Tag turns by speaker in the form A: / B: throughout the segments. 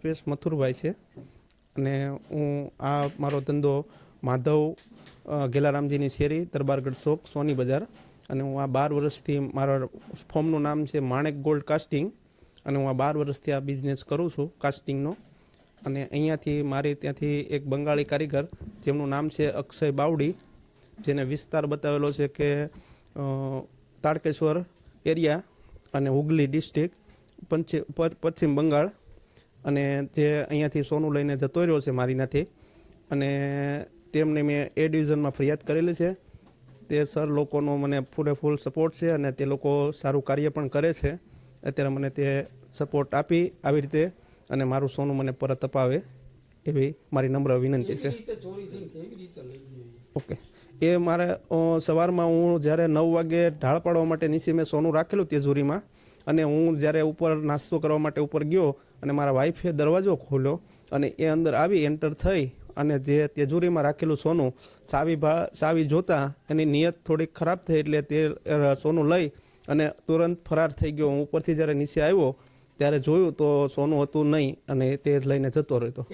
A: કલ્પેશ મથુરભાઈ છે અને હું આ મારો ધંધો માધવ ગેલારામજીની શેરી દરબારગઢ ચોક સોની બજાર અને હું આ 12 વર્ષથી મારા ફોર્મનું નામ છે માણેક ગોલ્ડ કાસ્ટિંગ અને હું આ 12 વર્ષથી આ બિઝનેસ કરું છું કાસ્ટિંગનો અને અહીંયાથી મારે ત્યાંથી એક બંગાળી કારીગર જેમનું નામ છે અક્ષય બાવડી જેને વિસ્તાર બતાવેલો છે કે તાડકેશ્વર એરિયા અને હુગલી ડિસ્ટ્રિક્ટ પશ્ચિમ બંગાળ અને જે અહીંયાથી સોનું લઈને જતો રહ્યો છે મારીનાથી અને તેમને મેં એ ડિવિઝનમાં ફરિયાદ કરેલી છે. તે સર લોકોનો મને ફૂલ સપોર્ટ છે અને તે લોકો સારું કાર્ય પણ કરે છે. અત્યારે મને તે સપોર્ટ આપી આવી રીતે અને મારું સોનું મને પરત અપાવે એવી મારી નમ્ર વિનંતી છે. ઓકે, એ મારે સવારમાં હું જ્યારે 9 વાગે ઢાળ પાડવા માટે નીચે મેં સોનું રાખેલું તેજુરીમાં અને હું જ્યારે ઉપર નાસ્તો કરવા માટે ઉપર ગયો અને મારા વાઈફે દરવાજો ખોલ્યો અને એ અંદર આવી એન્ટર થઈ અને જે તેજુરીમાં રાખેલું સોનું ચાવી જોતા એની નિયત થોડીક ખરાબ થઈ એટલે તે સોનું લઈ અને તુરંત ફરાર થઈ ગયો. હું ઉપરથી જ્યારે નીચે આવ્યો ત્યારે જોયું તો સોનું હતું નહીં અને તે લઈને જતો રહ્યો.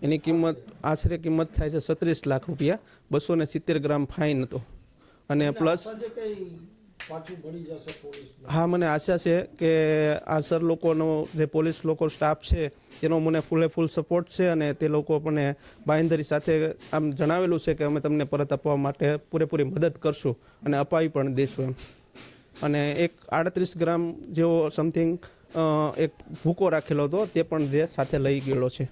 A: એની કિંમત આશરે થાય છે 36 લાખ રૂપિયા. 270 ગ્રામ ફાઇન હતો અને પ્લસ હા મને આશા છે કે આ સર લોકોનો જે પોલીસ લોકો સ્ટાફ છે તેનો મને ફૂલ સપોર્ટ છે અને તે લોકો મને બાંયધરી સાથે આમ જણાવેલું છે કે અમે તમને પરત આપવા માટે પૂરેપૂરી મદદ કરશું અને અપાવી પણ દઈશું એમ. અને એક 38 ગ્રામ જેવો સમથિંગ એક ભૂકો રાખેલો હતો તે પણ જે સાથે લઈ ગયેલો છે.